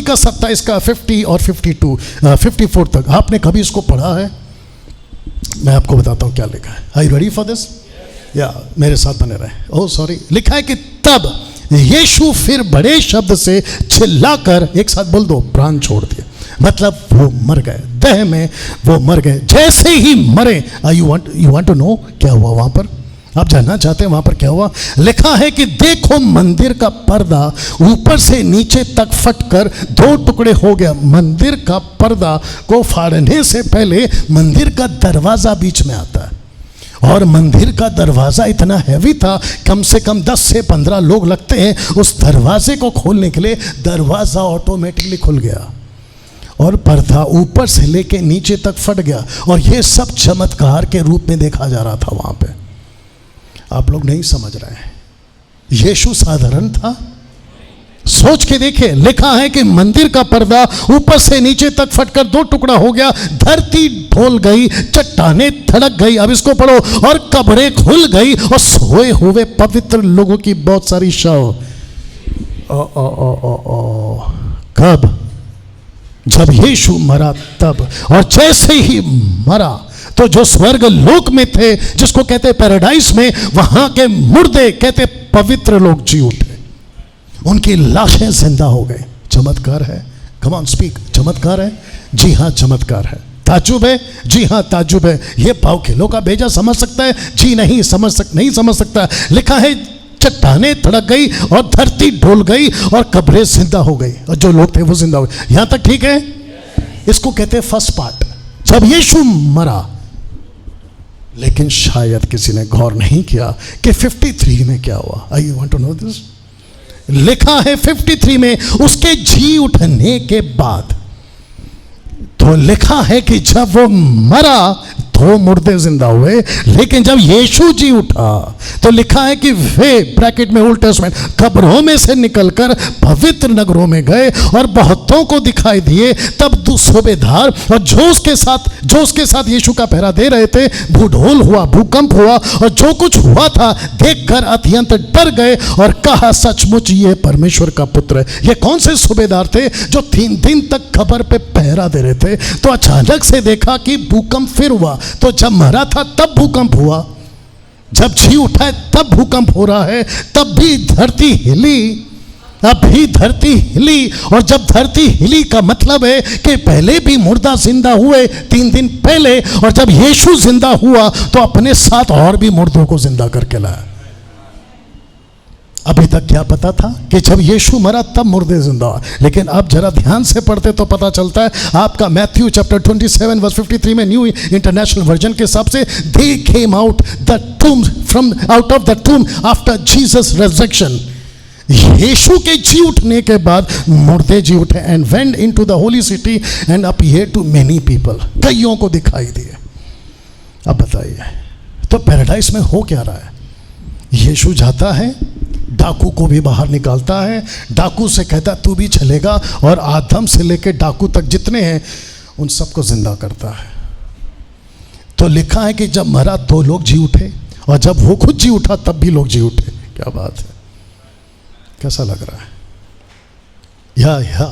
अभी का 27 का 50 और 52 54 तक आपने कभी इसको पढ़ा है? मैं आपको बताता हूँ क्या लिखा है। Are you ready for this? या मेरे साथ बने रहे। ओह सॉरी, लिखा है कि तब यीशु फिर बड़े शब्द से चिल्लाकर, एक साथ बोल दो, प्राण छोड़ दिए। मतलब वो मर गए, देह में वो मर गए। जैसे ही मरे, यू वांट टू नो क्या हुआ वहां पर? आप जानना चाहते हैं वहां पर क्या हुआ? लिखा है कि देखो मंदिर का पर्दा ऊपर से नीचे तक फटकर 2 टुकड़े हो गया। मंदिर का पर्दा को फाड़ने से पहले मंदिर का दरवाजा बीच में आता है, और मंदिर का दरवाजा इतना हैवी था, कम से कम 10 से 15 लोग लगते हैं उस दरवाजे को खोलने के लिए। दरवाजा ऑटोमेटिकली खुल गया और पर्दा ऊपर से लेके नीचे तक फट गया, और यह सब चमत्कार के रूप में देखा जा रहा था वहां पे। आप लोग नहीं समझ रहे हैं, यीशु साधारण था? सोच के देखिए, लिखा है कि मंदिर का पर्दा ऊपर से नीचे तक फटकर 2 टुकड़ा हो गया, धरती ढोल गई, चट्टाने धड़क गई। अब इसको पढ़ो, और कब्रें खुल गई और सोए हुए पवित्र लोगों की बहुत सारी शव। कब? जब यीशु मरा तब। और जैसे ही मरा तो जो स्वर्ग लोक में थे, जिसको कहते पैराडाइज में, वहां के मुर्दे कहते पवित्र लोग जी उठे, उनकी लाशें जिंदा हो गई। चमत्कार है। कम ऑन स्पीक, चमत्कार है? जी हाँ चमत्कार है। ताज्जुब है? जी हाँ ताज्जुब है। ये पाव किलो का भेजा समझ सकता है? जी नहीं समझ सकता। लिखा है चट्टाने धड़क गई और धरती ढोल गई और कब्रें जिंदा हो गई, और जो लोग थे वो जिंदा हो गए। यहां तक ठीक है? इसको कहते हैं फर्स्ट पार्ट, जब यीशु मरा। लेकिन शायद किसी ने गौर नहीं किया कि 53 में क्या हुआ। I you want to know this? लिखा है 53 में उसके जी उठने के बाद, तो लिखा है कि जब वो मरा तो मुर्दे जिंदा हुए, लेकिन जब यीशु जी उठा तो लिखा है कि वे, ब्रैकेट में ओल्ड टेस्टमेंट, कब्रों में से निकलकर पवित्र नगरों में गए और बहुतों को दिखाई दिए। तब सूबेदार और जो उसके साथ यीशु का पहरा दे रहे थे, भूढोल हुआ, भूकंप हुआ, और जो कुछ हुआ था देखकर अत्यंत डर गए और कहा, सचमुच ये परमेश्वर का पुत्र है। ये कौन से सूबेदार थे जो 3 दिन तक कब्र पे पहरा दे रहे थे? तो अचानक से देखा कि भूकंप फिर हुआ। तो जब मरा था तब भूकंप हुआ, जब जी उठा है तब भूकंप हो रहा है, तब भी धरती हिली, अभी धरती हिली। और जब धरती हिली का मतलब है कि पहले भी मुर्दा जिंदा हुए 3 दिन पहले, और जब यीशु जिंदा हुआ तो अपने साथ और भी मुर्दों को जिंदा करके लाया। अभी तक क्या पता था कि जब यीशु मरा तब मुर्दे जिंदा, लेकिन अब जरा ध्यान से पढ़ते तो पता चलता है। आपका मैथ्यू चैप्टर 27 वर्स 53 में न्यू इंटरनेशनल वर्जन के हिसाब से, they came out the tomb from out of the tomb after Jesus resurrection. यीशु के जी उठने के बाद मुर्दे जी उठे, and went into the holy city and appear to many people, कईयों को दिखाई दिए। अब बताइए, तो पैराडाइज में हो क्या रहा है? यीशु जाता है, डाकू को भी बाहर निकालता है, डाकू से कहता तू भी चलेगा, और आदम से लेकर डाकू तक जितने हैं उन सबको जिंदा करता है। तो लिखा है कि जब मरा 2 लोग जी उठे, और जब वो खुद जी उठा तब भी लोग जी उठे। क्या बात है? कैसा लग रहा है? या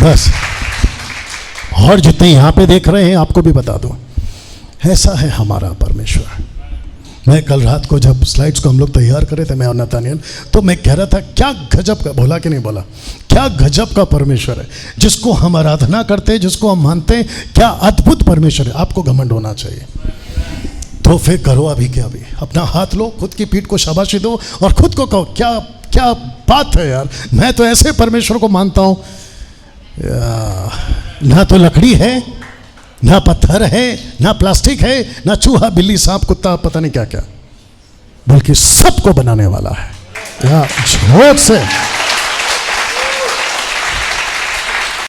बस, और जितने यहां पे देख रहे हैं आपको भी बता दूं, ऐसा है हमारा परमेश्वर। मैं कल रात को जब स्लाइड्स को हम लोग तैयार करे थे, मैं और नतानियल, तो मैं कह रहा था क्या गजब का, बोला कि नहीं बोला, क्या गजब का परमेश्वर है जिसको हम आराधना करते हैं, जिसको हम मानते हैं। क्या अद्भुत परमेश्वर है। आपको घमंड होना चाहिए। तो फिर करो अभी के अभी, अपना हाथ लो, खुद की पीठ को शाबाशी दो और खुद को कहो, क्या क्या बात है यार, मैं तो ऐसे परमेश्वर को मानता हूं। ना तो लकड़ी है, ना पत्थर है, ना प्लास्टिक है, ना चूहा बिल्ली सांप कुत्ता पता नहीं क्या क्या, बल्कि सबको बनाने वाला है। जोर से